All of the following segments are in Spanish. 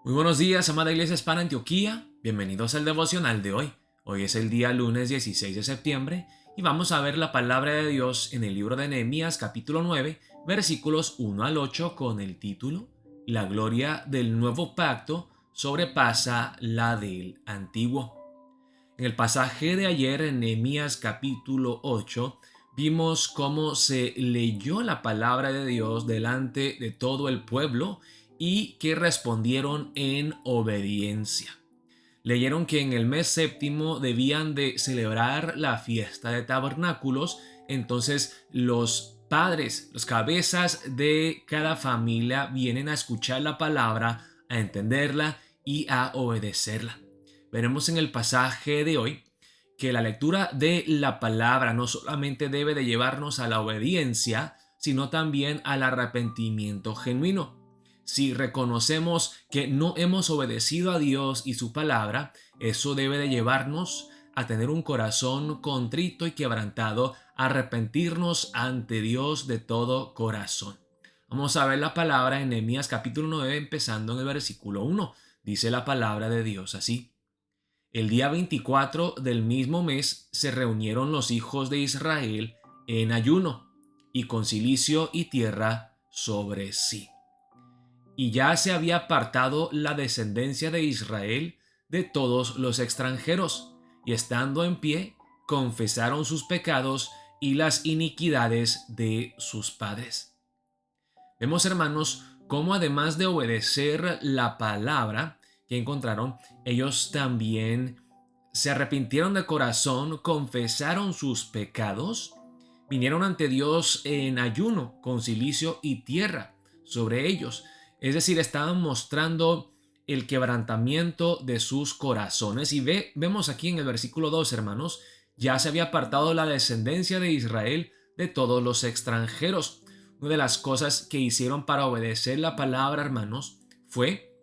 Muy buenos días, amada Iglesia Hispana Antioquía. Bienvenidos al devocional de hoy. Hoy es el día lunes 16 de septiembre y vamos a ver la palabra de Dios en el libro de Nehemías capítulo 9, versículos 1 al 8 con el título La gloria del nuevo pacto sobrepasa la del antiguo. En el pasaje de ayer en Nehemías capítulo 8 vimos cómo se leyó la palabra de Dios delante de todo el pueblo y que respondieron en obediencia. Leyeron que en el mes séptimo debían de celebrar la fiesta de tabernáculos, entonces los padres, los cabezas de cada familia vienen a escuchar la palabra, a entenderla y a obedecerla. Veremos en el pasaje de hoy que la lectura de la palabra no solamente debe de llevarnos a la obediencia, sino también al arrepentimiento genuino. Si reconocemos que no hemos obedecido a Dios y su palabra, eso debe de llevarnos a tener un corazón contrito y quebrantado, a arrepentirnos ante Dios de todo corazón. Vamos a ver la palabra en Nehemías capítulo 9, empezando en el versículo 1. Dice la palabra de Dios así: el día 24 del mismo mes se reunieron los hijos de Israel en ayuno y con cilicio y tierra sobre sí. Y ya se había apartado la descendencia de Israel de todos los extranjeros, y estando en pie, confesaron sus pecados y las iniquidades de sus padres. Vemos, hermanos, cómo además de obedecer la palabra que encontraron, ellos también se arrepintieron de corazón, confesaron sus pecados, vinieron ante Dios en ayuno, con cilicio y tierra sobre ellos. Es decir, estaban mostrando el quebrantamiento de sus corazones. Y vemos aquí en el versículo 2, hermanos, ya se había apartado la descendencia de Israel de todos los extranjeros. Una de las cosas que hicieron para obedecer la palabra, hermanos, fue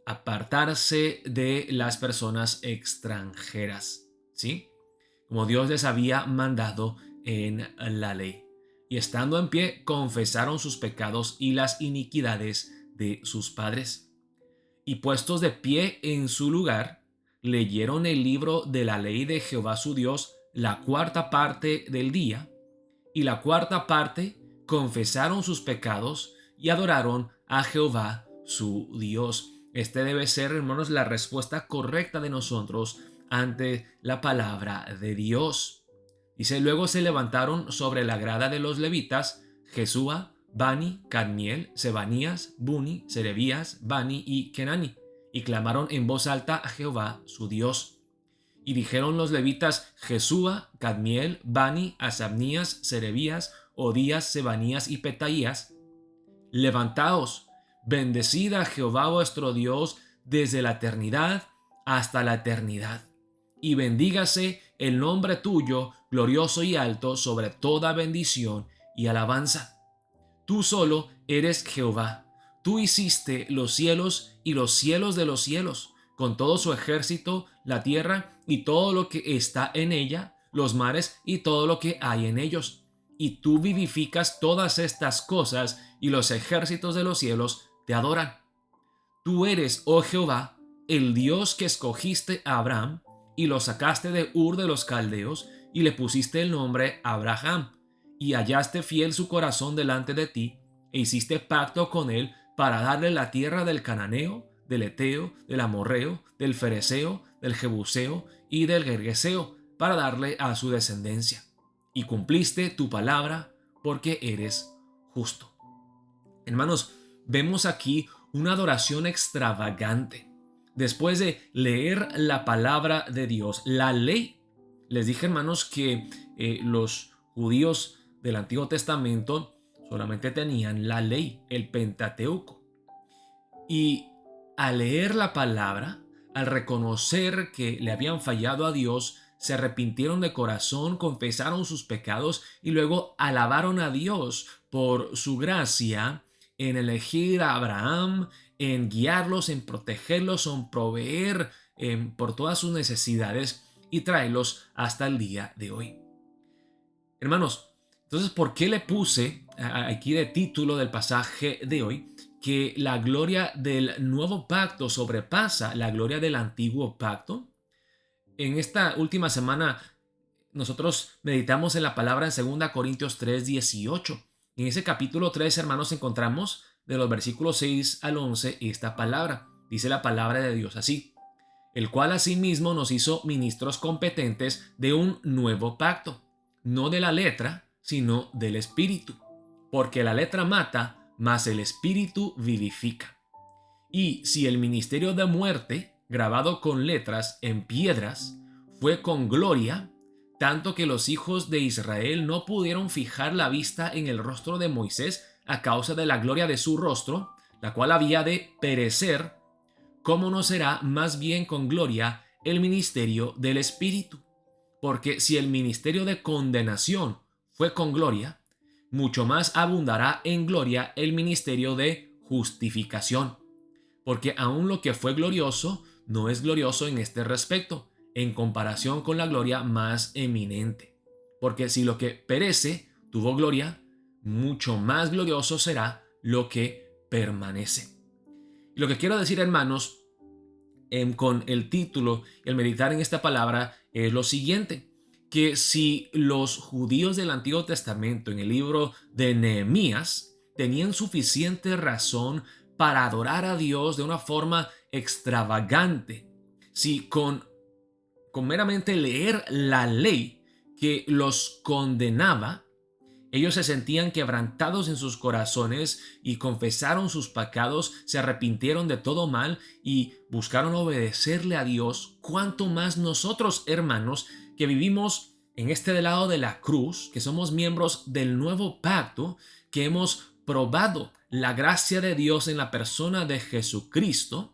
apartarse de las personas extranjeras, ¿sí? Como Dios les había mandado en la ley. Y estando en pie, confesaron sus pecados y las iniquidades de sus padres. Y puestos de pie en su lugar, leyeron el libro de la ley de Jehová su Dios la cuarta parte del día, y la cuarta parte confesaron sus pecados y adoraron a Jehová su Dios. Este debe ser, hermanos, la respuesta correcta de nosotros ante la palabra de Dios. Dice: luego se levantaron sobre la grada de los levitas Jesúa, Bani, Cadmiel, Sebanías, Buni, Serebías, Bani y Kenani, y clamaron en voz alta a Jehová su Dios. Y dijeron los levitas Jesúa, Cadmiel, Bani, Asabnías, Serebías, Odías, Sebanías y Petaías: levantaos, bendecid a Jehová vuestro Dios desde la eternidad hasta la eternidad, y bendígase el nombre tuyo, glorioso y alto, sobre toda bendición y alabanza. Tú solo eres Jehová. Tú hiciste los cielos y los cielos de los cielos, con todo su ejército, la tierra y todo lo que está en ella, los mares y todo lo que hay en ellos. Y tú vivificas todas estas cosas, y los ejércitos de los cielos te adoran. Tú eres, oh Jehová, el Dios que escogiste a Abraham y lo sacaste de Ur de los Caldeos y le pusiste el nombre Abraham, y hallaste fiel su corazón delante de ti, e hiciste pacto con él para darle la tierra del Cananeo, del Eteo, del Amorreo, del Fereceo, del Jebuseo y del Gergeseo, para darle a su descendencia. Y cumpliste tu palabra, porque eres justo. Hermanos, vemos aquí una adoración extravagante. Después de leer la palabra de Dios, la ley, les dije, hermanos, que los judíos del Antiguo Testamento solamente tenían la ley, el Pentateuco. Y al leer la palabra, al reconocer que le habían fallado a Dios, se arrepintieron de corazón, confesaron sus pecados y luego alabaron a Dios por su gracia en elegir a Abraham, en guiarlos, en protegerlos, en proveer por todas sus necesidades y traerlos hasta el día de hoy. Hermanos, entonces, ¿por qué le puse aquí de título del pasaje de hoy que la gloria del nuevo pacto sobrepasa la gloria del antiguo pacto? En esta última semana nosotros meditamos en la palabra en 2 Corintios 3:18. En ese capítulo 3, hermanos, encontramos de los versículos 6 al 11 esta palabra. Dice la palabra de Dios así: el cual asimismo nos hizo ministros competentes de un nuevo pacto, no de la letra, sino del espíritu. Porque la letra mata, mas el espíritu vivifica. Y si el ministerio de muerte, grabado con letras en piedras, fue con gloria, tanto que los hijos de Israel no pudieron fijar la vista en el rostro de Moisés a causa de la gloria de su rostro, la cual había de perecer, ¿cómo no será más bien con gloria el ministerio del Espíritu? Porque si el ministerio de condenación fue con gloria, mucho más abundará en gloria el ministerio de justificación. Porque aun lo que fue glorioso no es glorioso en este respecto, en comparación con la gloria más eminente. Porque si lo que perece tuvo gloria, mucho más glorioso será lo que permanece. Y lo que quiero decir, hermanos, con el título y el meditar en esta palabra es lo siguiente: que si los judíos del Antiguo Testamento en el libro de Nehemías tenían suficiente razón para adorar a Dios de una forma extravagante, si con meramente leer la ley que los condenaba, ellos se sentían quebrantados en sus corazones y confesaron sus pecados, se arrepintieron de todo mal y buscaron obedecerle a Dios, cuánto más nosotros, hermanos, que vivimos en este lado de la cruz, que somos miembros del nuevo pacto, que hemos probado la gracia de Dios en la persona de Jesucristo,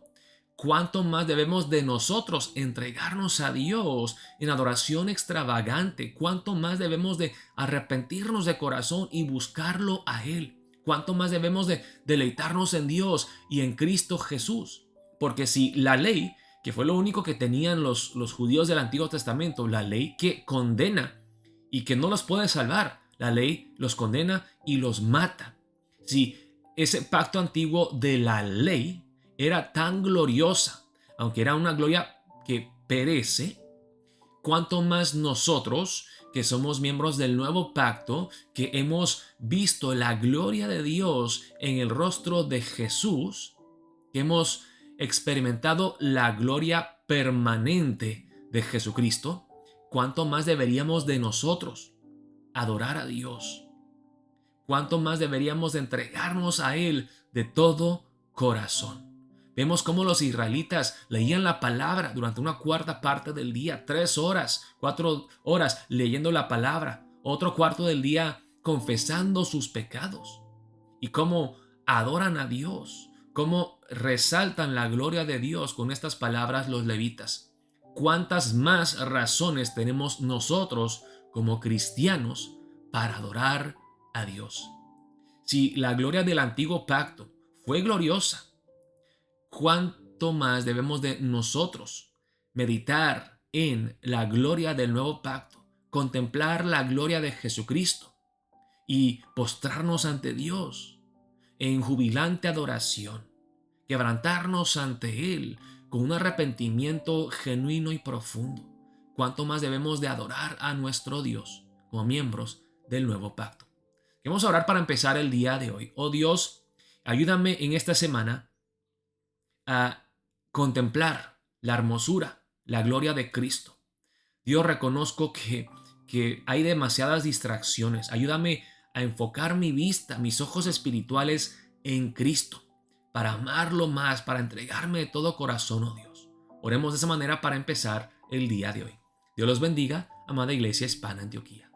cuánto más debemos de nosotros entregarnos a Dios en adoración extravagante, cuánto más debemos de arrepentirnos de corazón y buscarlo a Él, cuánto más debemos de deleitarnos en Dios y en Cristo Jesús. Porque si la ley, que fue lo único que tenían los judíos del Antiguo Testamento, la ley que condena y que no los puede salvar, la ley los condena y los mata. Si ese pacto antiguo de la ley era tan gloriosa, aunque era una gloria que perece, cuánto más nosotros, que somos miembros del nuevo pacto, que hemos visto la gloria de Dios en el rostro de Jesús, que hemos experimentado la gloria permanente de Jesucristo, cuánto más deberíamos de nosotros adorar a Dios, cuánto más deberíamos de entregarnos a Él de todo corazón. Vemos cómo los israelitas leían la palabra durante una cuarta parte del día, 3 horas, 4 horas leyendo la palabra, otro cuarto del día confesando sus pecados. Y cómo adoran a Dios, cómo resaltan la gloria de Dios con estas palabras los levitas. ¿Cuántas más razones tenemos nosotros como cristianos para adorar a Dios? Si la gloria del antiguo pacto fue gloriosa, ¿cuánto más debemos de nosotros meditar en la gloria del nuevo pacto, contemplar la gloria de Jesucristo y postrarnos ante Dios en jubilante adoración, quebrantarnos ante Él con un arrepentimiento genuino y profundo? ¿Cuánto más debemos de adorar a nuestro Dios como miembros del nuevo pacto? Vamos a orar para empezar el día de hoy. Oh Dios, ayúdame en esta semana a contemplar la hermosura, la gloria de Cristo. Dios, reconozco que hay demasiadas distracciones. Ayúdame a enfocar mi vista, mis ojos espirituales en Cristo, para amarlo más, para entregarme de todo corazón, oh Dios. Oremos de esa manera para empezar el día de hoy. Dios los bendiga, amada Iglesia Hispana Antioquía.